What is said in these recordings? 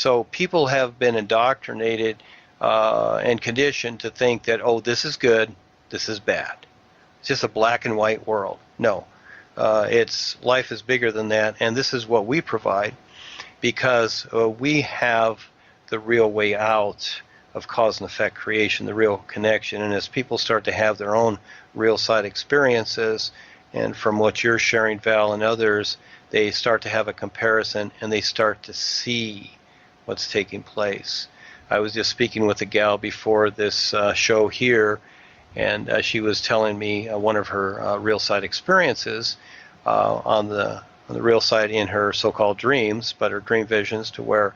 So people have been indoctrinated and conditioned to think that, oh, this is good, this is bad. It's just a black and white world. No, life is bigger than that, and this is what we provide, because we have the real way out of cause and effect creation, the real connection. And as people start to have their own real side experiences, and from what you're sharing, Val, and others, they start to have a comparison and they start to see what's taking place. I was just speaking with a gal before this show here, and she was telling me one of her real side experiences on the real side in her so-called dreams, but her dream visions, to where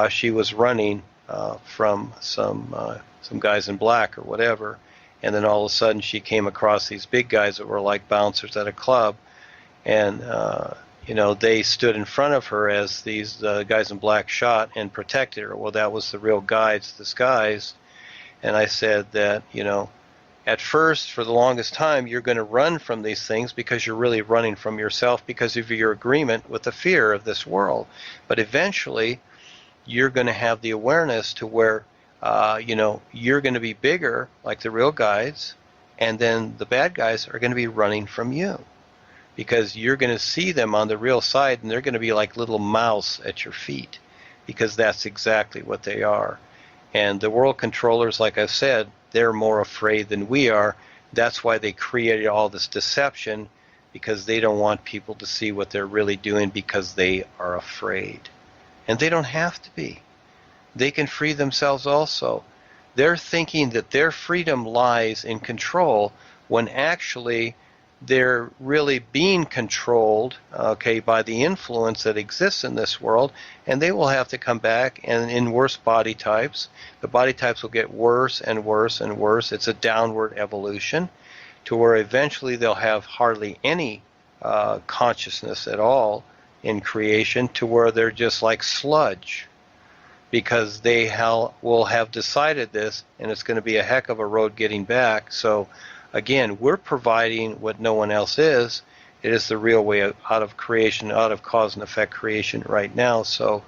she was running from some guys in black or whatever, and then all of a sudden she came across these big guys that were like bouncers at a club, and they stood in front of her as these guys in black shot and protected her. Well, that was the real guides disguised. And I said that, at first, for the longest time, you're going to run from these things because you're really running from yourself because of your agreement with the fear of this world. But eventually, you're going to have the awareness to where, you're going to be bigger, like the real guides, and then the bad guys are going to be running from you, because you're going to see them on the real side, and they're going to be like little mouse at your feet, because that's exactly what they are. And the world controllers, like I've said, they're more afraid than we are. That's why they created all this deception, because they don't want people to see what they're really doing, because they are afraid. And they don't have to be. They can free themselves also. They're thinking that their freedom lies in control, when actually they're really being controlled, by the influence that exists in this world, and they will have to come back and in worse body types. The body types will get worse and worse and worse. It's a downward evolution to where eventually they'll have hardly any consciousness at all in creation, to where they're just like sludge, because they will have decided this, and it's going to be a heck of a road getting back. So again, we're providing what no one else is. It is the real way out of creation, out of cause and effect creation right now. So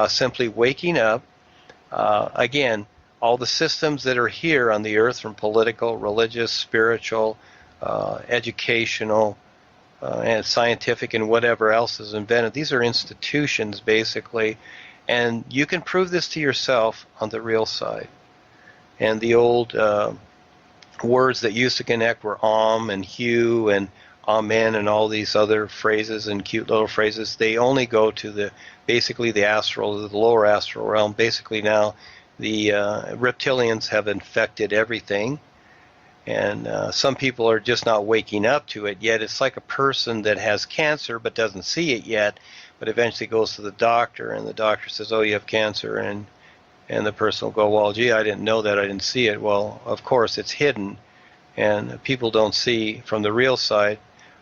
simply waking up. Again, all the systems that are here on the earth, from political, religious, spiritual, educational, and scientific, and whatever else is invented, these are institutions basically. And you can prove this to yourself on the real side. And the old words that used to connect were and Hugh and amen and all these other phrases and cute little phrases. They only go to basically the astral, the lower astral realm. Basically now the reptilians have infected everything, and some people are just not waking up to it yet. It's like a person that has cancer but doesn't see it yet, but eventually goes to the doctor, and the doctor says, oh, you have cancer, and the person will go, well, gee, I didn't know that, I didn't see it. Well, of course, it's hidden, and people don't see from the real side.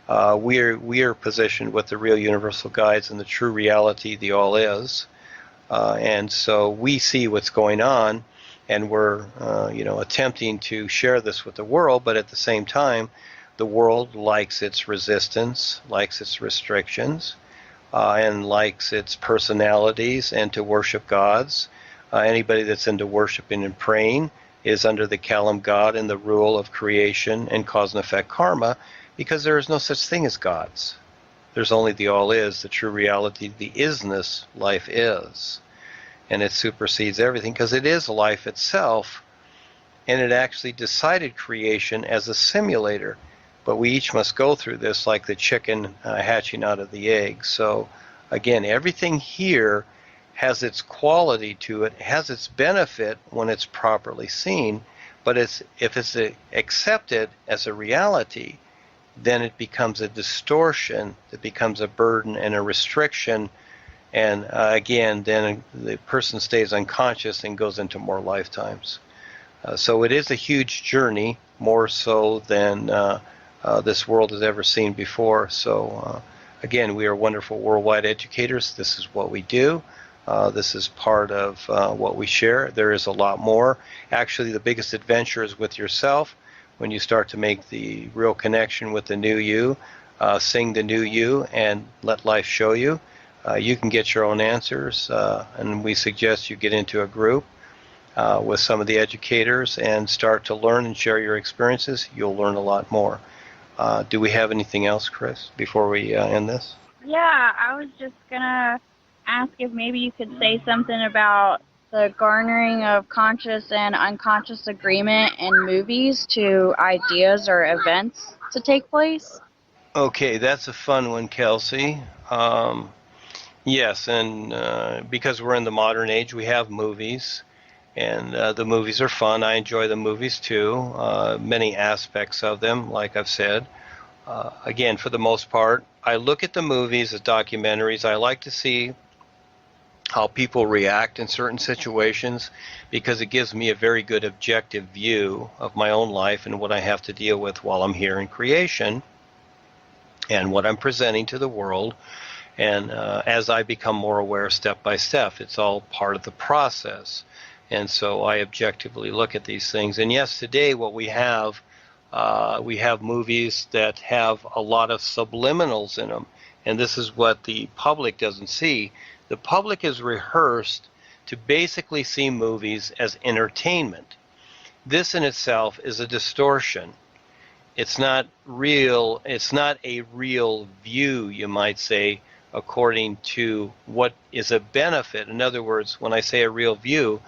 We are positioned with the real universal guides and the true reality, the all is, and so we see what's going on, and we're attempting to share this with the world. But at the same time, the world likes its resistance, likes its restrictions, and likes its personalities, and to worship gods. Anybody that's into worshiping and praying is under the Kalam God and the rule of creation and cause and effect karma, because there is no such thing as gods. There's only the all is, the true reality, the isness life is. And it supersedes everything, because it is life itself, and it actually decided creation as a simulator. But we each must go through this, like the chicken hatching out of the egg. So again, everything here has its quality to it, has its benefit when it's properly seen, but if it's accepted as a reality, then it becomes a distortion, it becomes a burden and a restriction, and again, then the person stays unconscious and goes into more lifetimes. So it is a huge journey, more so than this world has ever seen before. So again, we are wonderful worldwide educators. This is what we do. This is part of what we share. There is a lot more. Actually, the biggest adventure is with yourself. When you start to make the real connection with the new you, sing the new you, and let life show you. You can get your own answers, and we suggest you get into a group with some of the educators and start to learn and share your experiences. You'll learn a lot more. Do we have anything else, Chris, before we end this? Yeah, I was just gonna ask if maybe you could say something about the garnering of conscious and unconscious agreement in movies to ideas or events to take place. Okay, that's a fun one, Kelsey. Yes, and because we're in the modern age, we have movies, and the movies are fun. I enjoy the movies too, many aspects of them, like I've said. Again, for the most part, I look at the movies as documentaries. I like to see how people react in certain situations because it gives me a very good objective view of my own life and what I have to deal with while I'm here in creation and what I'm presenting to the world. And as I become more aware step by step, it's all part of the process. And so I objectively look at these things. And yes, today what we have movies that have a lot of subliminals in them. And this is what the public doesn't see. The public is rehearsed to basically see movies as entertainment. This in itself is a distortion. It's not real. It's not a real view, you might say, according to what is a benefit. In other words, when I say a real view,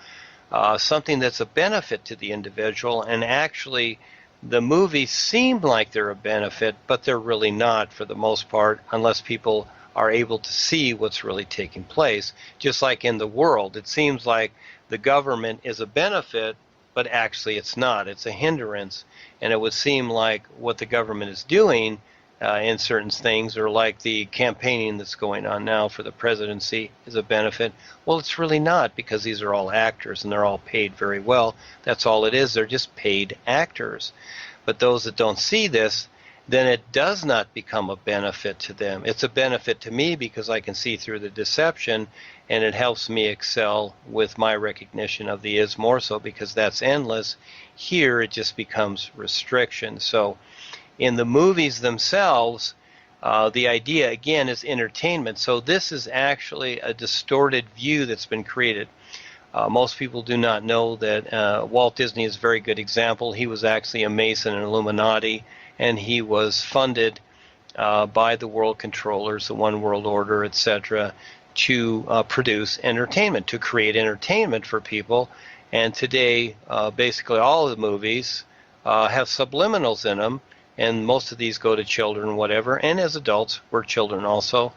something that's a benefit to the individual, and actually the movies seem like they're a benefit, but they're really not for the most part, unless people are able to see what's really taking place. Just like in the world, it seems like the government is a benefit, but actually it's not. It's a hindrance, and it would seem like what the government is doing in certain things, or like the campaigning that's going on now for the presidency, is a benefit. Well, it's really not, because these are all actors and they're all paid very well. That's all it is. They're just paid actors. But those that don't see this, then it does not become a benefit to them. It's a benefit to me because I can see through the deception, and it helps me excel with my recognition of the is more so, because that's endless. Here it just becomes restriction. So in the movies themselves, the idea again is entertainment. So this is actually a distorted view that's been created. Most people do not know that Walt Disney is a very good example. He was actually a Mason and Illuminati, and he was funded by the world controllers, the One World Order, etc., to produce entertainment, to create entertainment for people. And today, basically all of the movies have subliminals in them, and most of these go to children, whatever, and as adults, we're children also.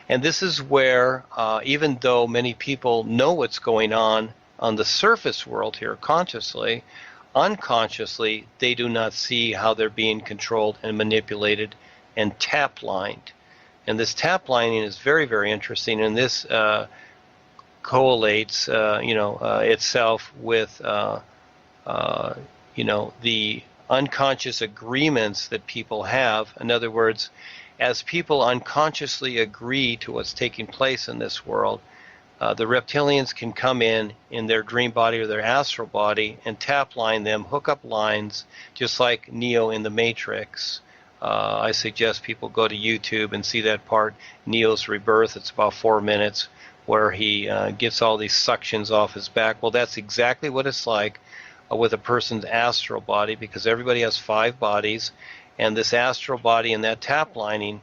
And this is where, even though many people know what's going on the surface world here consciously, unconsciously, they do not see how they're being controlled and manipulated and tap-lined. And this tap-lining is very, very interesting, and this correlates, itself with, the unconscious agreements that people have. In other words, as people unconsciously agree to what's taking place in this world, the reptilians can come in their dream body or their astral body and tap line them, hook up lines, just like Neo in the Matrix. I suggest people go to YouTube and see that part, Neo's Rebirth. It's about 4 minutes, where he gets all these suctions off his back. Well, that's exactly what it's like with a person's astral body, because everybody has 5 bodies, and this astral body and that tap lining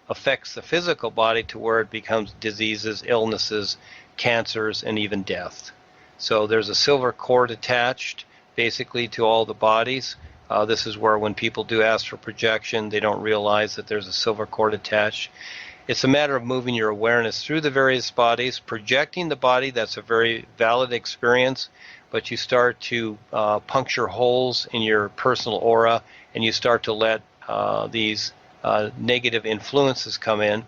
affects the physical body to where it becomes diseases, illnesses, cancers, and even death. So there's a silver cord attached basically to all the bodies. This is where when people do astral projection, they don't realize that there's a silver cord attached. It's a matter of moving your awareness through the various bodies, projecting the body. That's a very valid experience, but you start to puncture holes in your personal aura, and you start to let these negative influences come in.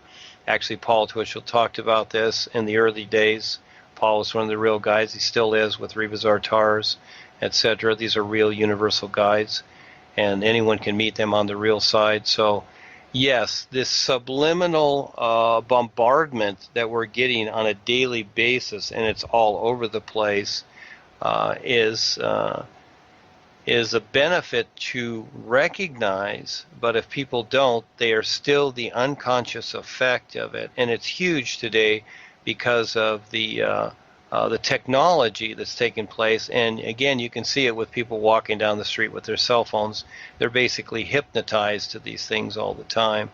Actually, Paul Twitchell talked about this in the early days. Paul was one of the real guides. He still is, with Rebus Artars, etc. These are real universal guides, and anyone can meet them on the real side. So yes, this subliminal bombardment that we're getting on a daily basis, and it's all over the place, is is a benefit to recognize, but if people don't, they are still the unconscious effect of it. And it's huge today because of the technology that's taking place. And again, you can see it with people walking down the street with their cell phones. They're basically hypnotized to these things all the time.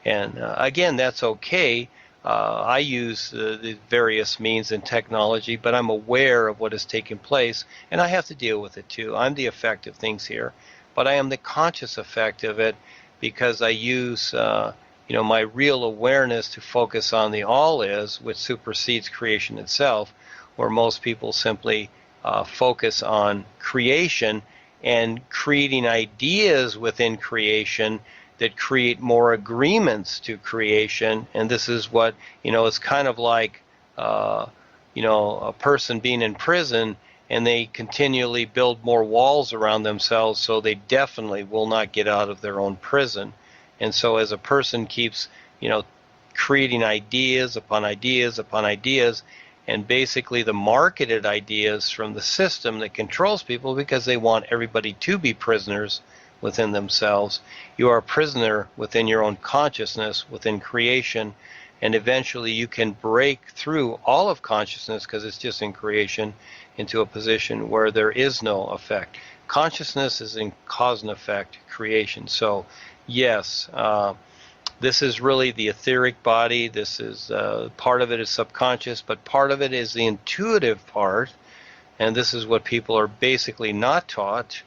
And again, that's okay. I use the various means and technology, but I'm aware of what is taking place, and I have to deal with it too. I'm the effect of things here, but I am the conscious effect of it because I use my real awareness to focus on the all is, which supersedes creation itself, where most people simply focus on creation and creating ideas within creation that create more agreements to creation. And this is what, it's kind of like, a person being in prison and they continually build more walls around themselves so they definitely will not get out of their own prison. And so as a person keeps, creating ideas upon ideas upon ideas, and basically the marketed ideas from the system that controls people because they want everybody to be prisoners within themselves. You are a prisoner within your own consciousness, within creation, and eventually you can break through all of consciousness, because it's just in creation, into a position where there is no effect. Consciousness is in cause and effect creation. So yes, this is really the etheric body. This is part of it is subconscious, but part of it is the intuitive part, and this is what people are basically not taught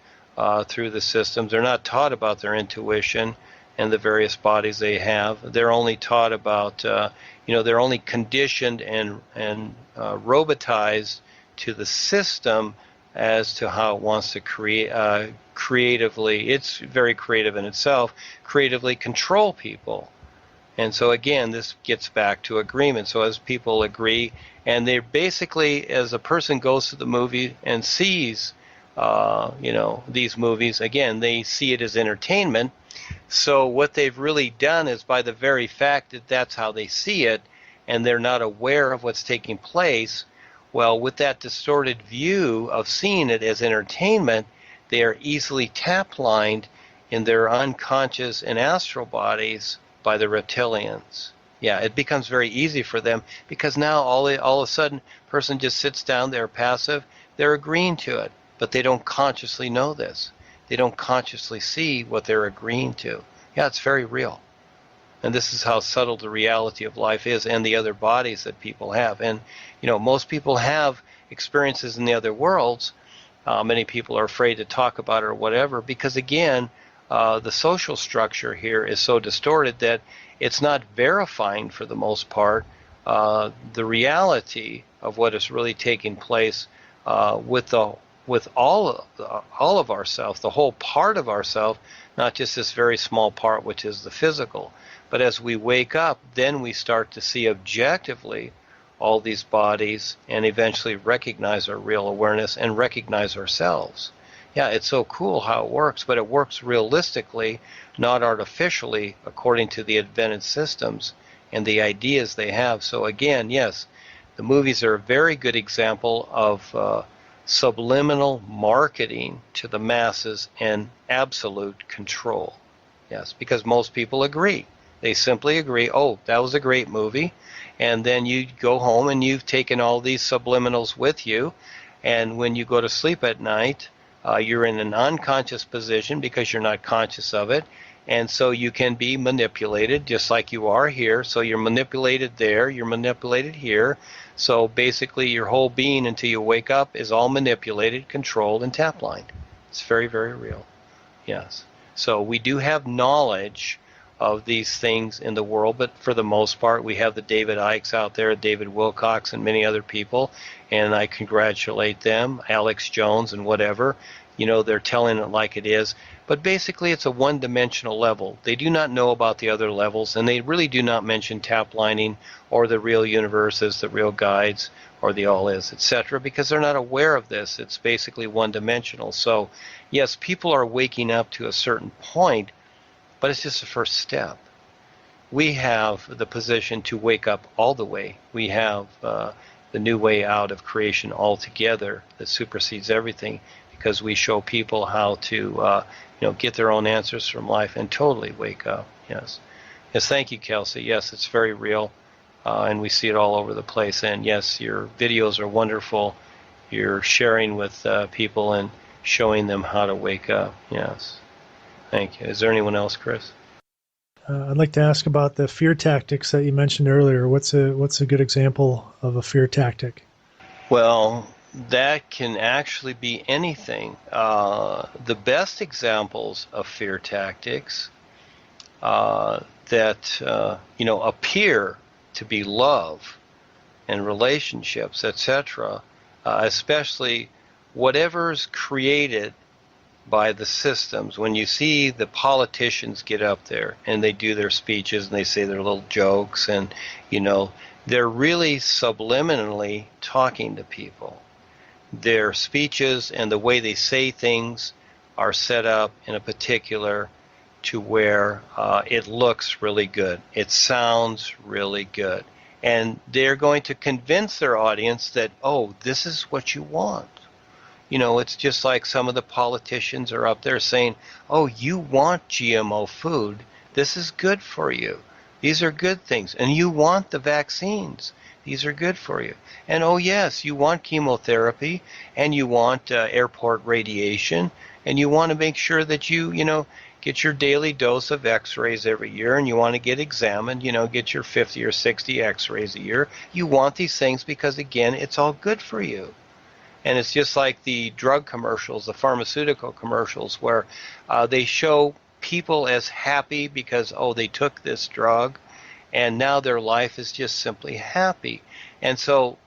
through the systems. They're not taught about their intuition and the various bodies they have. They're only taught about, they're only conditioned and robotized to the system as to how it wants to create creatively. It's very creative in itself, creatively control people. And so again, this gets back to agreement. So as people agree, and they're basically, as a person goes to the movie and sees these movies, again, they see it as entertainment. So what they've really done is, by the very fact that that's how they see it, and they're not aware of what's taking place, well, with that distorted view of seeing it as entertainment, they are easily tap-lined in their unconscious and astral bodies by the reptilians. Yeah, it becomes very easy for them, because now all of a sudden, a person just sits down, they're passive, they're agreeing to it. But they don't consciously know this. They don't consciously see what they're agreeing to. Yeah, it's very real. And this is how subtle the reality of life is, and the other bodies that people have. And, most people have experiences in the other worlds. Many people are afraid to talk about it or whatever, because again, the social structure here is so distorted that it's not verifying, for the most part, the reality of what is really taking place with all of ourself, the whole part of ourself, not just this very small part, which is the physical. But as we wake up, then we start to see objectively all these bodies, and eventually recognize our real awareness and recognize ourselves. Yeah, it's so cool how it works, but it works realistically, not artificially, according to the invented systems and the ideas they have. So again, yes, the movies are a very good example of subliminal marketing to the masses and absolute control. Yes, because most people agree. They simply agree, oh, that was a great movie. And then you go home and you've taken all these subliminals with you. And when you go to sleep at night, you're in an unconscious position because you're not conscious of it. And so you can be manipulated just like you are here. So you're manipulated there, you're manipulated here. So basically your whole being until you wake up is all manipulated, controlled, and tap-lined. It's very, very real. Yes. So we do have knowledge of these things in the world, but for the most part we have the David Icks out there, David Wilcox, and many other people, and I congratulate them, Alex Jones and whatever. They're telling it like it is. But basically it's a one-dimensional level. They do not know about the other levels, and they really do not mention tap lining or the real universe as the real guides or the all is, etc., because they're not aware of this. It's basically one-dimensional. So yes, people are waking up to a certain point, but it's just the first step. We have the position to wake up all the way. We have the new way out of creation altogether that supersedes everything, because we show people how to get their own answers from life and totally wake up. Yes. Yes, thank you, Kelsey. Yes, it's very real, and we see it all over the place. And yes, your videos are wonderful. You're sharing with people and showing them how to wake up. Yes. Thank you. Is there anyone else, Chris? I'd like to ask about the fear tactics that you mentioned earlier. What's a good example of a fear tactic? Well, that can actually be anything. The best examples of fear tactics that appear to be love and relationships, etc., especially whatever's created by the systems. When you see the politicians get up there and they do their speeches and they say their little jokes, and they're really subliminally talking to people. Their speeches and the way they say things are set up in a particular to where it looks really good. It sounds really good. And they're going to convince their audience that, oh, this is what you want. It's just like some of the politicians are up there saying, oh, you want GMO food. This is good for you. These are good things. And you want the vaccines. These are good for you. And oh, yes, you want chemotherapy, and you want airport radiation, and you want to make sure that you get your daily dose of x-rays every year, and you want to get examined, get your 50 or 60 x-rays a year. You want these things because, again, it's all good for you. And it's just like the drug commercials, the pharmaceutical commercials, where they show people as happy because, oh, they took this drug, and now their life is just simply happy. And so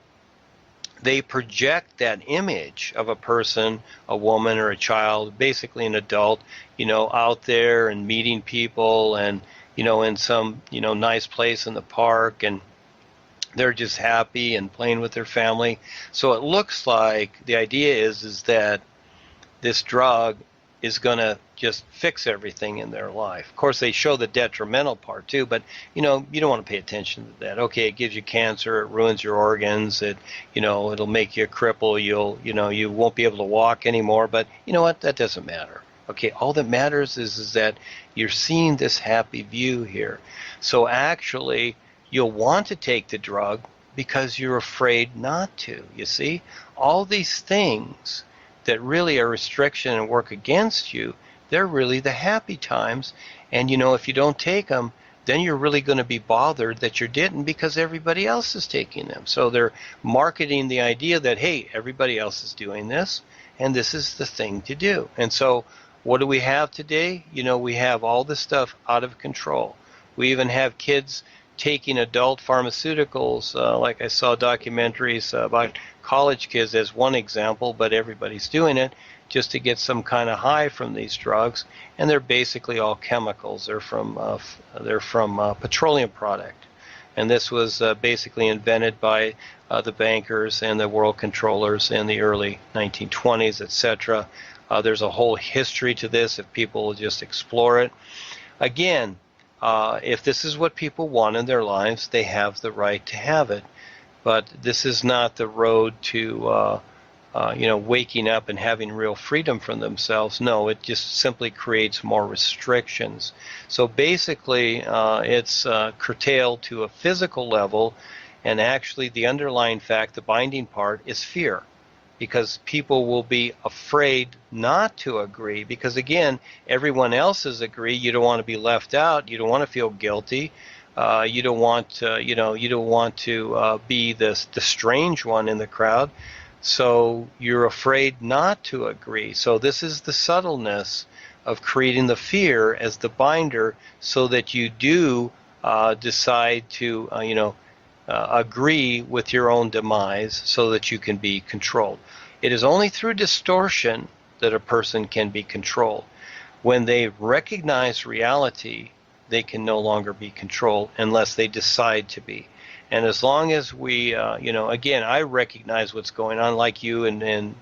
they project that image of a person, a woman or a child, basically an adult, out there and meeting people and, in some, nice place in the park, and they're just happy and playing with their family. So it looks like the idea is that this drug is going to just fix everything in their life. Of course, they show the detrimental part too, but you don't want to pay attention to that. Okay, it gives you cancer, it ruins your organs, it'll make you a cripple, you won't be able to walk anymore, but you know what? That doesn't matter. Okay, all that matters is that you're seeing this happy view here. So actually, you'll want to take the drug because you're afraid not to. You see, all these things that really are restriction and work against you, they're really the happy times. And if you don't take them, then you're really going to be bothered that you didn't because everybody else is taking them. So they're marketing the idea that, hey, everybody else is doing this, and this is the thing to do. And so what do we have today? We have all this stuff out of control. We even have kids taking adult pharmaceuticals, like I saw documentaries about college kids as one example, but everybody's doing it just to get some kind of high from these drugs, and they're basically all chemicals. They're from petroleum product, and this was basically invented by the bankers and the world controllers in the early 1920s, etc. There's a whole history to this if people will just explore it. Again, if this is what people want in their lives, they have the right to have it. But this is not the road to, waking up and having real freedom from themselves. No, it just simply creates more restrictions. So basically, it's curtailed to a physical level, and actually the underlying fact, the binding part, is fear. Because people will be afraid not to agree, because again, everyone else has agreed. You don't want to be left out. You don't want to feel guilty. You don't want to be the strange one in the crowd. So you're afraid not to agree. So this is the subtleness of creating the fear as the binder, so that you do decide to agree with your own demise, so that you can be controlled. It is only through distortion that a person can be controlled. When they recognize reality, they can no longer be controlled unless they decide to be. And as long as we, again, I recognize what's going on, like you and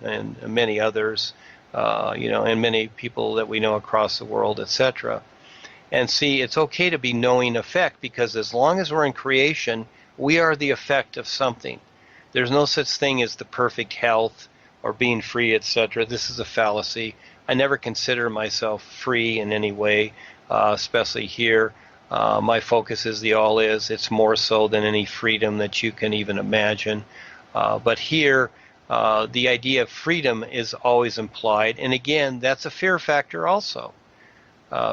many others, and many people that we know across the world, etc. And see, it's okay to be knowing effect, because as long as we're in creation, we are the effect of something. There's no such thing as the perfect health or being free, etc. This is a fallacy. I never consider myself free in any way, especially here. My focus is the all is. It's more so than any freedom that you can even imagine. But here, the idea of freedom is always implied. And again, that's a fear factor also.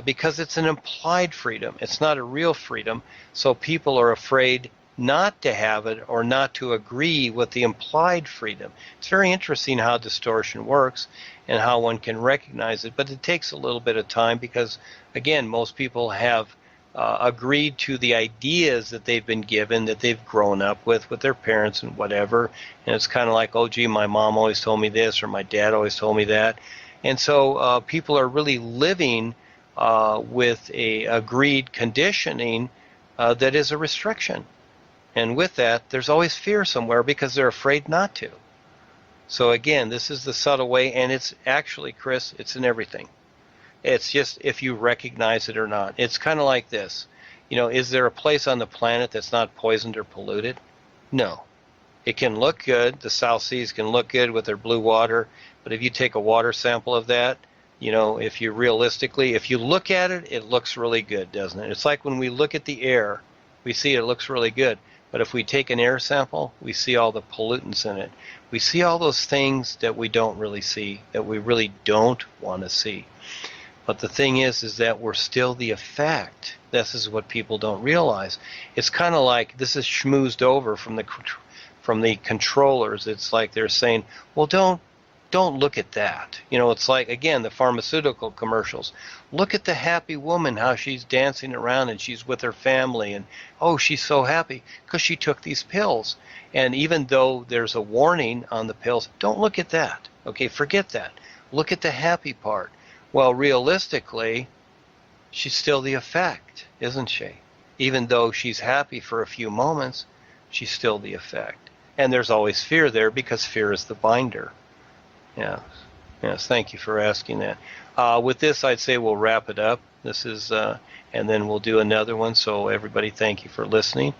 Because it's an implied freedom. It's not a real freedom. So people are afraid not to have it or not to agree with the implied freedom. It's very interesting how distortion works and how one can recognize it, but it takes a little bit of time because, again, most people have agreed to the ideas that they've been given, that they've grown up with their parents and whatever, and it's kind of like, oh gee, my mom always told me this or my dad always told me that. And so people are really living with a agreed conditioning that is a restriction. And with that, there's always fear somewhere because they're afraid not to. So again, this is the subtle way, and it's actually, Chris, it's in everything. It's just if you recognize it or not. It's kind of like this. You know, is there a place on the planet that's not poisoned or polluted? No. It can look good. The South Seas can look good with their blue water, but if you take a water sample of that, you know, if you realistically, if you look at it, it looks really good, doesn't it? It's like when we look at the air, we see it looks really good. But if we take an air sample, we see all the pollutants in it. We see all those things that we don't really see, that we really don't want to see. But the thing is that we're still the effect. This is what people don't realize. It's kind of like this is schmoozed over from the controllers. It's like they're saying, well, don't look at that. You know, it's like, again, the pharmaceutical commercials. Look at the happy woman, how she's dancing around and she's with her family, and oh, she's so happy because she took these pills. And even though there's a warning on the pills, don't look at that. Okay, forget that. Look at the happy part. Well, realistically, she's still the effect, isn't she? Even though she's happy for a few moments, she's still the effect. And there's always fear there because fear is the binder. Yes, yes. Thank you for asking that. With this, I'd say we'll wrap it up. This is, and then we'll do another one. So everybody, thank you for listening.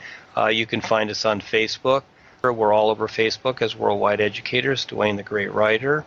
You can find us on Facebook. We're all over Facebook as Worldwide Educators. Duane the Great Writer.